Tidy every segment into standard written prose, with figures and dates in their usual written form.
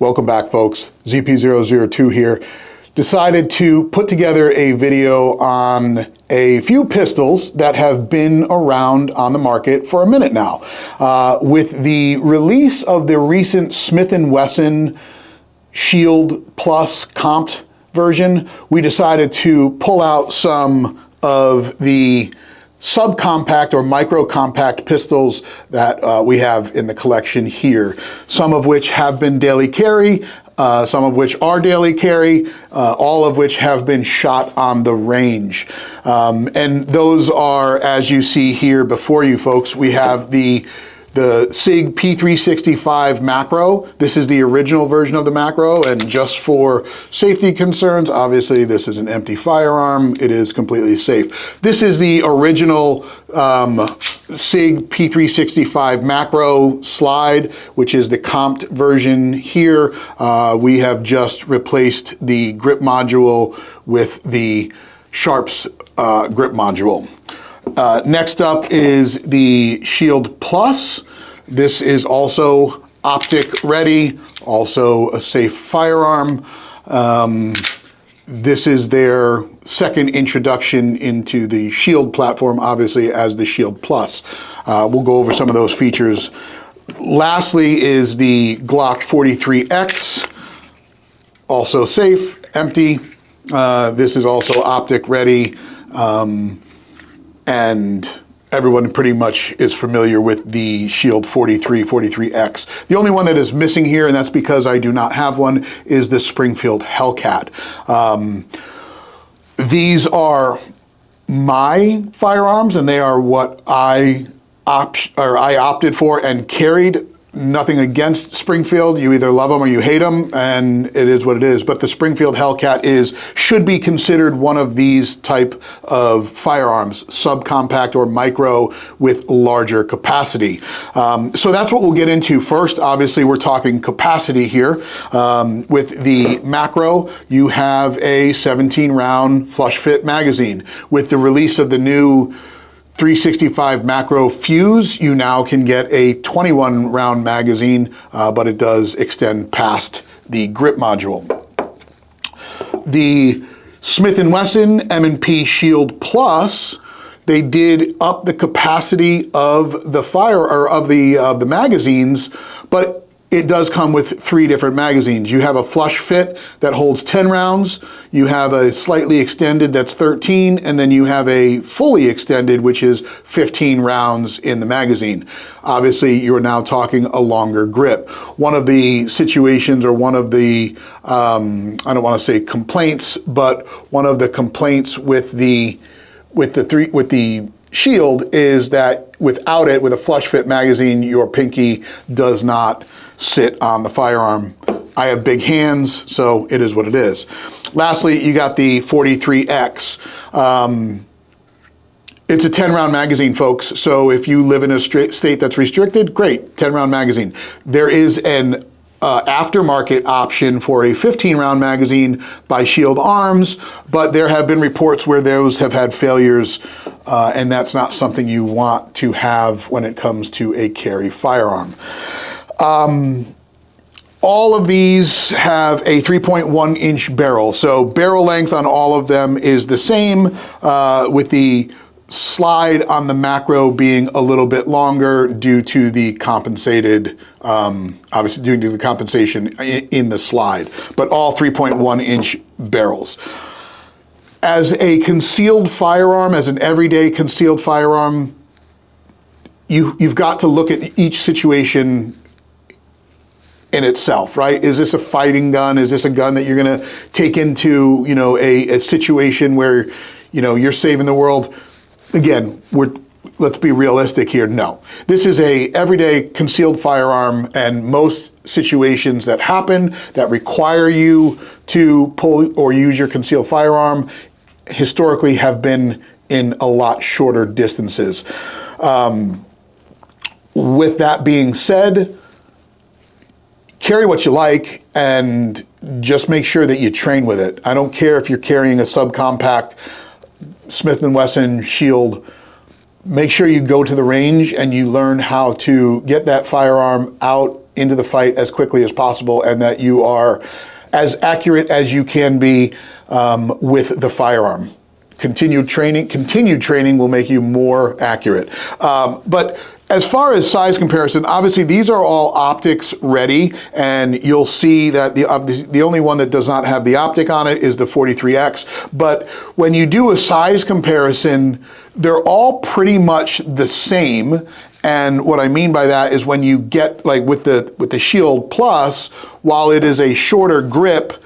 Welcome back, folks. ZP002 here. Decided to put together a video on a few pistols that have been around on the market for a minute now. With the release of the recent Smith & Wesson Shield Plus comped version, we decided to pull out some of the subcompact or micro-compact pistols that we have in the collection here, some of which have been daily carry, some of which are daily carry, all of which have been shot on the range. And those are, as you see here before you folks, we have the SIG P365 macro. This is the original version of the macro, and just for safety concerns, obviously this is an empty firearm. It is completely safe. This is the original SIG P365 macro slide, which is the comped version here. We have just replaced the grip module with the Sharps grip module. Next up is the Shield Plus. This is also optic ready, also a safe firearm. This is their second introduction into the Shield platform, obviously, as the Shield Plus. We'll go over some of those features. Lastly is the Glock 43X, also safe, empty. This is also optic ready. And everyone pretty much is familiar with the Shield 43X. The only one that is missing here, and that's because I do not have one, is the Springfield Hellcat. These are my firearms, and they are what I opted for and carried. Nothing against Springfield. You either love them or you hate them, and it is what it is. But the Springfield Hellcat should be considered one of these type of firearms, subcompact or micro with larger capacity. So that's what we'll get into first. Obviously, we're talking capacity here. With the macro, you have a 17-round flush fit magazine. With the release of the new 365 macro fuse, you now can get a 21-round magazine, but it does extend past the grip module. The Smith & Wesson M&P Shield Plus, they did up the capacity of the the magazines, but it does come with 3 different magazines. You have a flush fit that holds 10 rounds, you have a slightly extended that's 13, and then you have a fully extended, which is 15 rounds in the magazine. Obviously, you're now talking a longer grip. One of the situations, or one of the, I don't want to say complaints, but one of the complaints with the Shield is that without it, with a flush fit magazine, your pinky does not sit on the firearm. I have big hands, so it is what it is. Lastly, you got the 43X. It's a 10-round magazine, folks, so if you live in a state that's restricted, great, 10-round magazine. There is an aftermarket option for a 15-round magazine by Shield Arms, but there have been reports where those have had failures, and that's not something you want to have when it comes to a carry firearm. All of these have a 3.1-inch barrel, so barrel length on all of them is the same, with the slide on the macro being a little bit longer due to the compensated, obviously due to the compensation in the slide, but all 3.1-inch barrels. As a concealed firearm, as an everyday concealed firearm, you've got to look at each situation in itself, right? Is this a fighting gun? Is this a gun that you're gonna take into, a situation where, you're saving the world? Again, let's be realistic here. No, this is a everyday concealed firearm, and most situations that happen that require you to pull or use your concealed firearm historically have been in a lot shorter distances. With that being said, carry what you like and just make sure that you train with it. I don't care if you're carrying a subcompact Smith & Wesson Shield. Make sure you go to the range and you learn how to get that firearm out into the fight as quickly as possible, and that you are as accurate as you can be with the firearm. Continued training will make you more accurate. But as far as size comparison, obviously these are all optics ready, and you'll see that the only one that does not have the optic on it is the 43X. But when you do a size comparison, they're all pretty much the same. And what I mean by that is when you get, like with the Shield Plus, while it is a shorter grip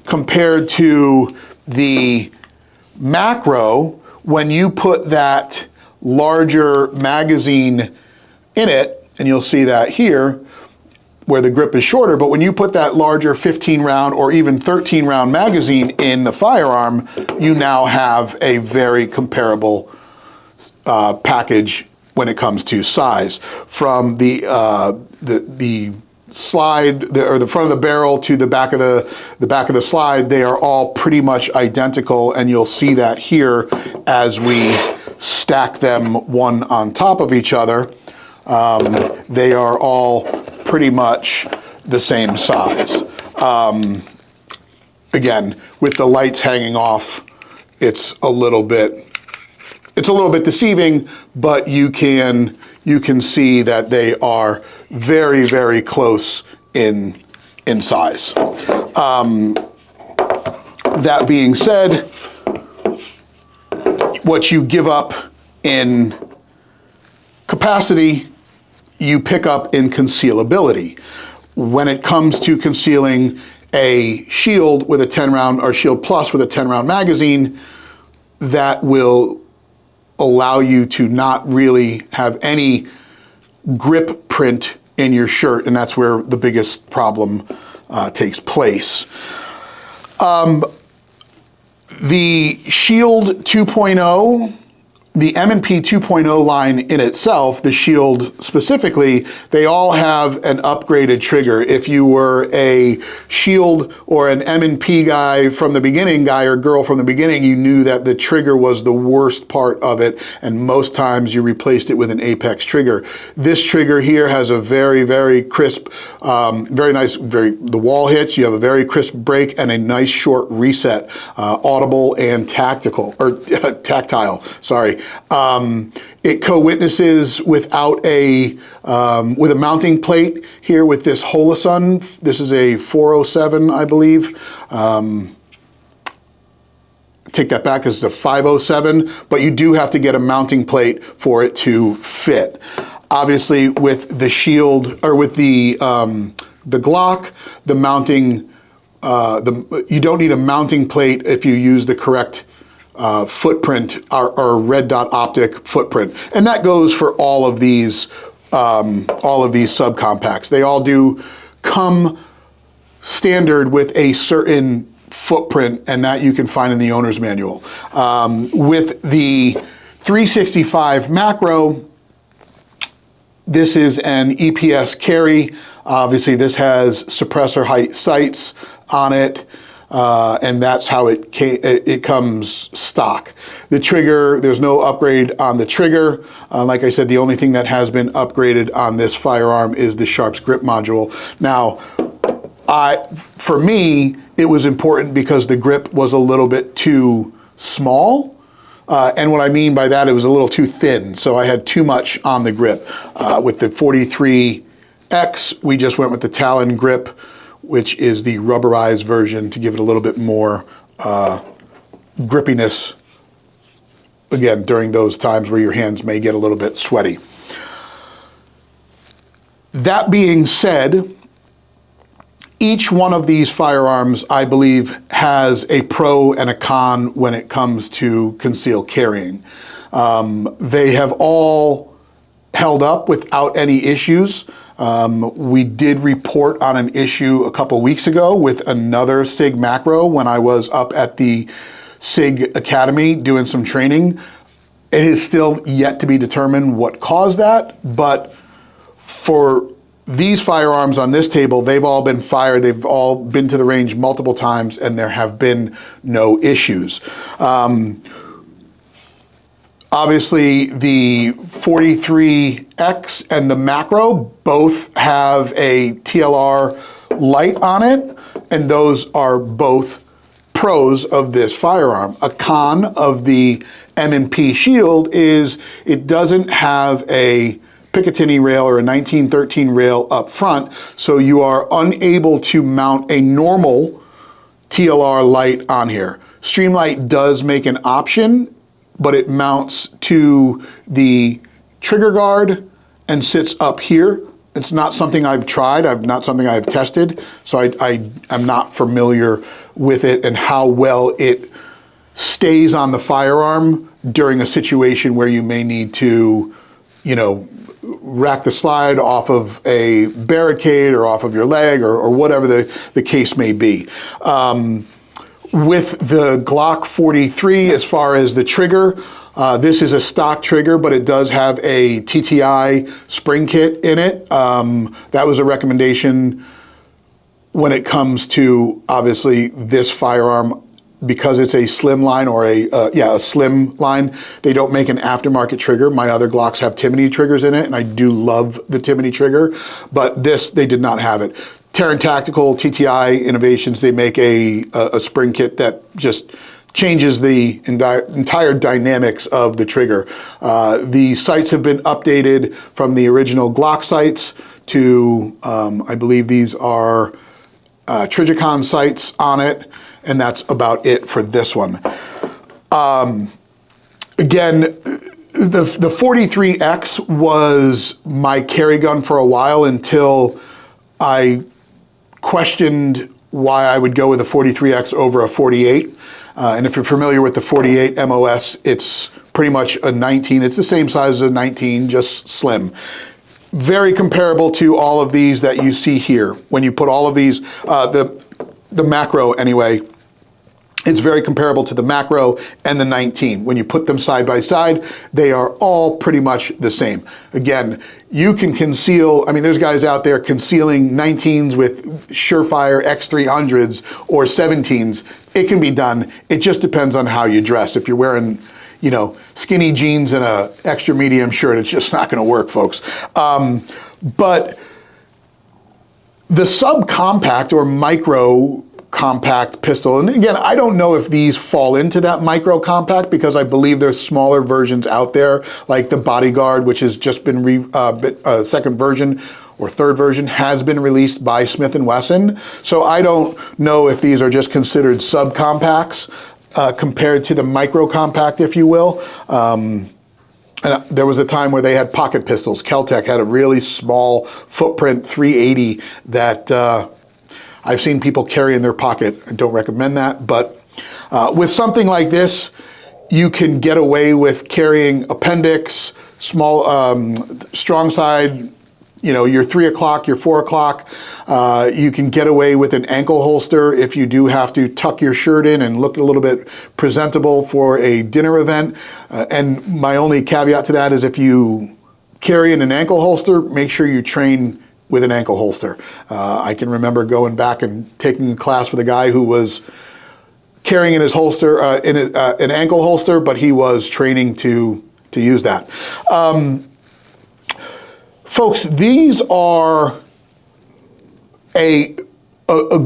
compared to the Macro, when you put that larger magazine in it, and you'll see that here, where the grip is shorter, but when you put that larger 15 round or even 13 round magazine in the firearm, you now have a very comparable package when it comes to size. From the slide, or the front of the barrel to the back of the slide, they are all pretty much identical, and you'll see that here as we stack them one on top of each other. They are all pretty much the same size. Again, with the lights hanging off, it's a little bit deceiving, but you can see that they are very, very close in size. That being said, what you give up in capacity, you pick up in concealability. When it comes to concealing a shield with a 10 round, or Shield Plus with a 10 round magazine, that will allow you to not really have any grip print in your shirt, and that's where the biggest problem takes place. The Shield 2.0, the M&P 2.0 line in itself, the Shield specifically, they all have an upgraded trigger. If you were a Shield or an M&P guy from the beginning, guy or girl from the beginning, you knew that the trigger was the worst part of it, and most times you replaced it with an Apex trigger. This trigger here has a very, very crisp, very nice, the wall hits, you have a very crisp break and a nice short reset, audible and tactile, sorry. It co-witnesses without with a mounting plate here with this Holosun. This is a 407, I believe. Take that back, this is a 507, but you do have to get a mounting plate for it to fit. Obviously, with the Shield, or with the Glock, the mounting, you don't need a mounting plate if you use the correct footprint, or red dot optic footprint, and that goes for all of these subcompacts. They all do come standard with a certain footprint, and that you can find in the owner's manual. With the 365 Macro, this is an EPS carry. Obviously, this has suppressor height sights on it. And that's how it comes stock. The trigger, there's no upgrade on the trigger. Like I said, the only thing that has been upgraded on this firearm is the Sharps grip module. Now, for me, it was important because the grip was a little bit too small. And what I mean by that, it was a little too thin. So I had too much on the grip. With the 43X, we just went with the Talon grip, which is the rubberized version, to give it a little bit more grippiness, again, during those times where your hands may get a little bit sweaty. That being said, each one of these firearms, I believe, has a pro and a con when it comes to concealed carrying. They have all held up without any issues. We did report on an issue a couple weeks ago with another SIG Macro when I was up at the SIG Academy doing some training. It is still yet to be determined what caused that, but for these firearms on this table, they've all been fired, they've all been to the range multiple times, and there have been no issues. Obviously, the 43X and the macro both have a TLR light on it, and those are both pros of this firearm. A con of the M&P Shield is it doesn't have a Picatinny rail or a 1913 rail up front, so you are unable to mount a normal TLR light on here. Streamlight does make an option, but it mounts to the trigger guard and sits up here. It's not something I've tried, not something I've tested, so I'm not familiar with it and how well it stays on the firearm during a situation where you may need to, you know, rack the slide off of a barricade or off of your leg or whatever the case may be. With the Glock 43, as far as the trigger, this is a stock trigger, but it does have a TTI spring kit in it. That was a recommendation when it comes to, obviously, this firearm. Because it's a slim line or a slim line, they don't make an aftermarket trigger. My other Glocks have Timney triggers in it, and I do love the Timney trigger, but this, they did not have it. Terran Tactical, TTI Innovations, they make a spring kit that just changes the entire dynamics of the trigger. The sights have been updated from the original Glock sights to, I believe these are Trigicon sights on it, and that's about it for this one. Again, the 43X was my carry gun for a while until I questioned why I would go with a 43X over a 48. And if you're familiar with the 48 MOS, it's pretty much a 19. It's the same size as a 19, just slim. Very comparable to all of these that you see here. When you put all of these, the macro anyway, it's very comparable to the macro and the 19. When you put them side by side, they are all pretty much the same. Again, you can conceal, I mean, there's guys out there concealing 19s with Surefire X300s or 17s. It can be done. It just depends on how you dress. If you're wearing, you know, skinny jeans and a extra medium shirt, it's just not gonna work, folks. But the subcompact or micro compact pistol, and again, I don't know if these fall into that micro compact because I believe there's smaller versions out there, like the Bodyguard, which has just been second version or third version has been released by Smith & Wesson. So I don't know if these are just considered subcompacts compared to the micro compact, if you will. And there was a time where they had pocket pistols. Kel-Tec had a really small footprint 380 that I've seen people carry in their pocket. I don't recommend that, but with something like this, you can get away with carrying appendix, small, strong side, you know, your 3 o'clock, your 4 o'clock. You can get away with an ankle holster if you do have to tuck your shirt in and look a little bit presentable for a dinner event. And my only caveat to that is if you carry in an ankle holster, make sure you train with an ankle holster. I can remember going back and taking a class with a guy who was carrying in his holster, an ankle holster, but he was training to use that. Folks, these are a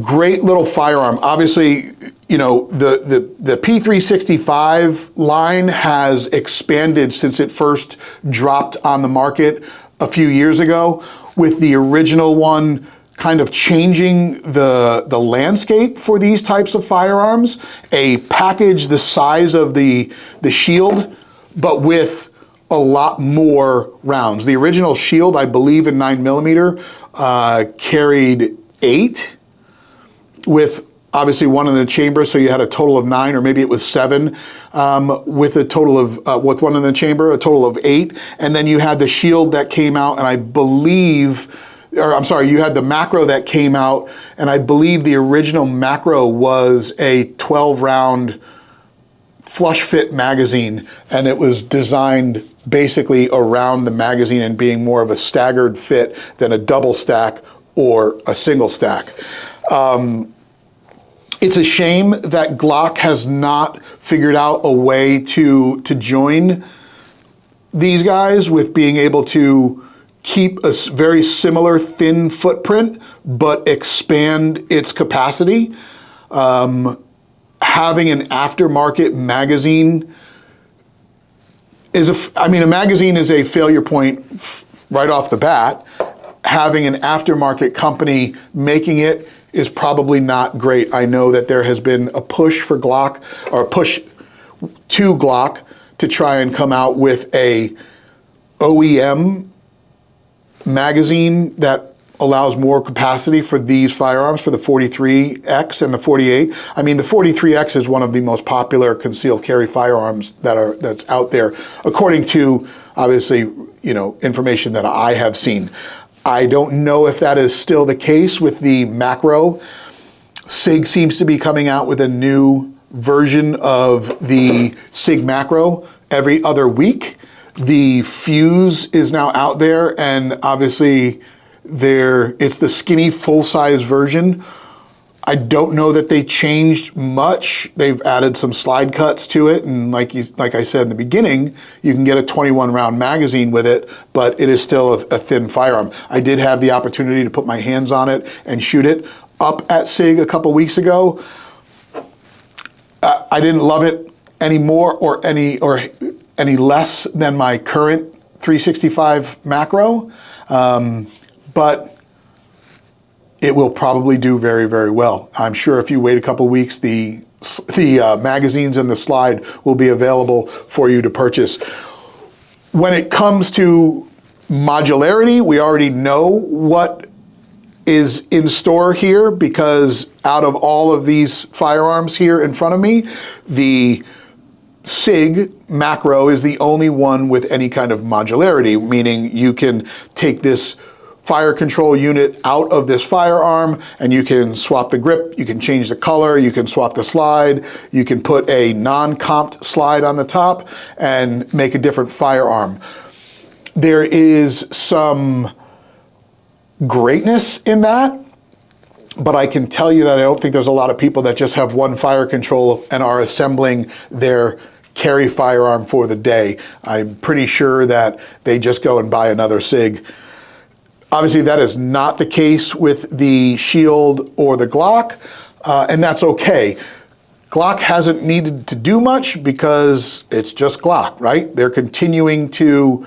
great little firearm. Obviously, you know, the P365 line has expanded since it first dropped on the market a few years ago, with the original one kind of changing the landscape for these types of firearms. A package the size of the Shield, but with a lot more rounds. The original Shield, I believe in 9mm, carried 8 with obviously one in the chamber, so you had a total of 9, or maybe it was 7, with a total of, with one in the chamber, a total of 8. And then you had the Shield that came out, and I believe, or I'm sorry, you had the macro that came out, and I believe the original macro was a 12-round flush fit magazine, and it was designed basically around the magazine and being more of a staggered fit than a double stack or a single stack. It's a shame that Glock has not figured out a way to join these guys with being able to keep a very similar thin footprint, but expand its capacity. Having an aftermarket magazine is a magazine is a failure point right off the bat. Having an aftermarket company making it is probably not great. I know that there has been a push for Glock, or a push to Glock, to try and come out with a OEM magazine that allows more capacity for these firearms, for the 43X and the 48. I mean, the 43X is one of the most popular concealed carry firearms that's out there, according to, obviously, information that I have seen. I don't know if that is still the case with the macro. SIG seems to be coming out with a new version of the SIG macro every other week. The Fuse is now out there, and obviously it's the skinny full-size version. I don't know that they changed much. They've added some slide cuts to it, and like I said in the beginning, you can get a 21-round magazine with it, but it is still a thin firearm. I did have the opportunity to put my hands on it and shoot it up at SIG a couple weeks ago. I didn't love it any more or any less than my current 365 macro, but it will probably do very, very well. I'm sure if you wait a couple weeks, the magazines and the slide will be available for you to purchase. When it comes to modularity, we already know what is in store here, because out of all of these firearms here in front of me, the SIG macro is the only one with any kind of modularity, meaning you can take this fire control unit out of this firearm and you can swap the grip, you can change the color, you can swap the slide, you can put a non-comped slide on the top and make a different firearm. There is some greatness in that, but I can tell you that I don't think there's a lot of people that just have one fire control and are assembling their carry firearm for the day. I'm pretty sure that they just go and buy another SIG. Obviously, that is not the case with the Shield or the Glock, and that's okay. Glock hasn't needed to do much because it's just Glock, right? They're continuing to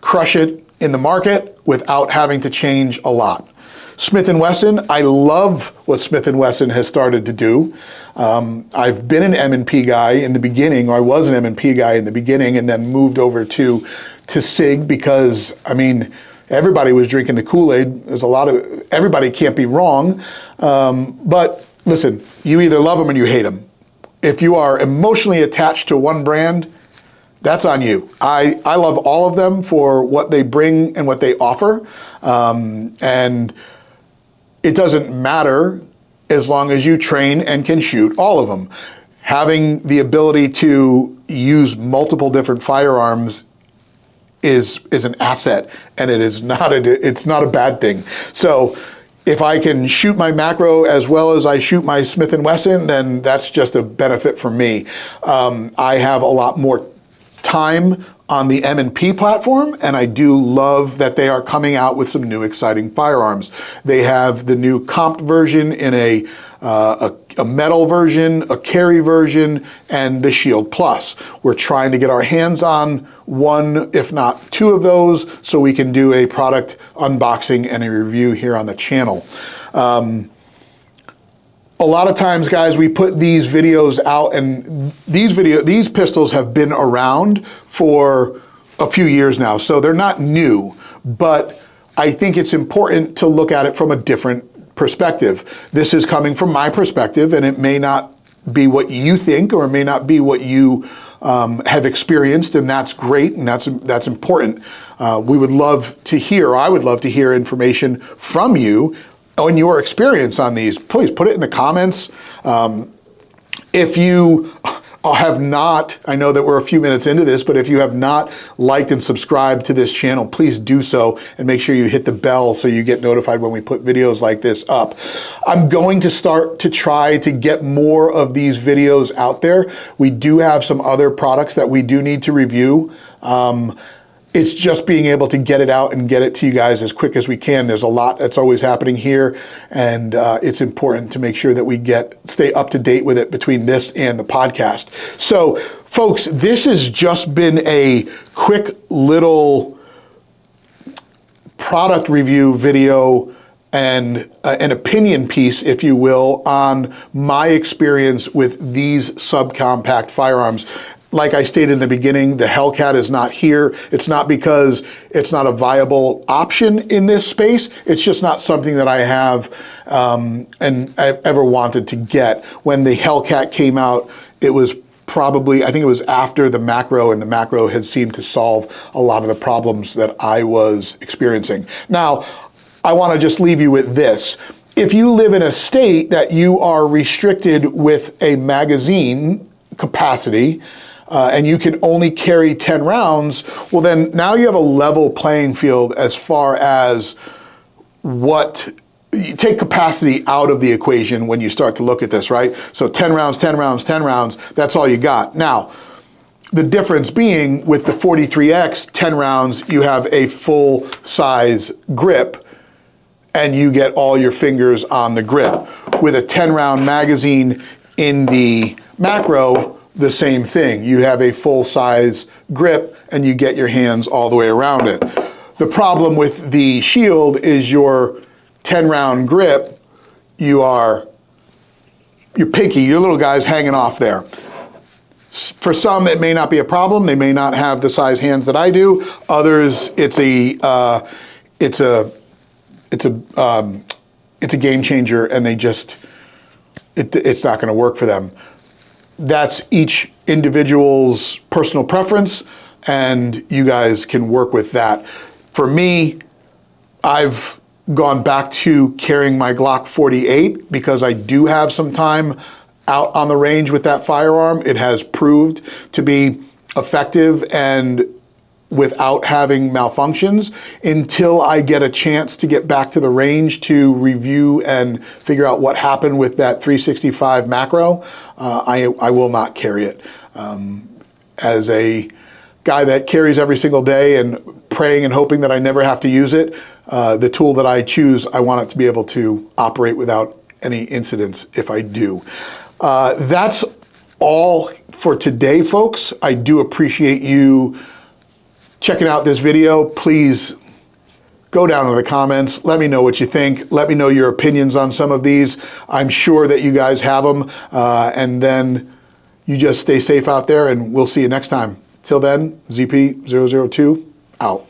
crush it in the market without having to change a lot. Smith & Wesson, I love what Smith & Wesson has started to do. I've been an M&P guy in the beginning, or I was an M&P guy in the beginning, and then moved over to SIG because, I mean, everybody was drinking the Kool-Aid. There's a lot of, everybody can't be wrong. But listen, you either love them or you hate them. If you are emotionally attached to one brand, that's on you. I love all of them for what they bring and what they offer. And it doesn't matter as long as you train and can shoot all of them. Having the ability to use multiple different firearms is an asset, and it's not a bad thing. So if I can shoot my macro as well as I shoot my Smith & Wesson, then that's just a benefit for me. I have a lot more time on the M&P platform, and I do love that they are coming out with some new exciting firearms. They have the new comped version in a metal version, a carry version, and the Shield Plus. We're trying to get our hands on one, if not two of those, so we can do a product unboxing and a review here on the channel. A lot of times, guys, we put these videos out, and these pistols have been around for a few years now, so they're not new, but I think it's important to look at it from a different perspective. This is coming from my perspective, and it may not be what you think, or it may not be what you have experienced, and that's great, and that's important. We would love to hear, I would love to hear information from you on your experience on these. Please put it in the comments. If you have not, I know that we're a few minutes into this, but if you have not liked and subscribed to this channel, please do so, and make sure you hit the bell so you get notified when we put videos like this up. I'm going to start to try to get more of these videos out there. We do have some other products that we do need to review. It's just being able to get it out and get it to you guys as quick as we can. There's a lot that's always happening here, and it's important to make sure that we stay up to date with it between this and the podcast. So, folks, this has just been a quick little product review video and an opinion piece, if you will, on my experience with these subcompact firearms. Like I stated in the beginning, the Hellcat is not here. It's not because it's not a viable option in this space. It's just not something that I have and I've ever wanted to get. When the Hellcat came out, it was probably, I think it was after the macro, and the macro had seemed to solve a lot of the problems that I was experiencing. Now, I want to just leave you with this. If you live in a state that you are restricted with a magazine capacity, and you can only carry 10 rounds, well then now you have a level playing field as far as what, you take capacity out of the equation when you start to look at this, right? So 10 rounds, 10 rounds, 10 rounds, that's all you got. Now, the difference being with the 43X 10 rounds, you have a full size grip and you get all your fingers on the grip. With a 10 round magazine in the macro, the same thing. You have a full size grip and you get your hands all the way around it. The problem with the Shield is your 10 round grip, your pinky, your little guy's hanging off there. For some, it may not be a problem. They may not have the size hands that I do. Others, it's a game changer, and it's not going to work for them. That's each individual's personal preference, and you guys can work with that. For me, I've gone back to carrying my Glock 48 because I do have some time out on the range with that firearm. It has proved to be effective and without having malfunctions. Until I get a chance to get back to the range to review and figure out what happened with that 365 macro, I will not carry it. As a guy that carries every single day and praying and hoping that I never have to use it, the tool that I choose, I want it to be able to operate without any incidents if I do. That's all for today, folks. I do appreciate you checking out this video. Please go down to the comments. Let me know what you think. Let me know your opinions on some of these. I'm sure that you guys have them. And then you just stay safe out there, and we'll see you next time. Till then, ZP002 out.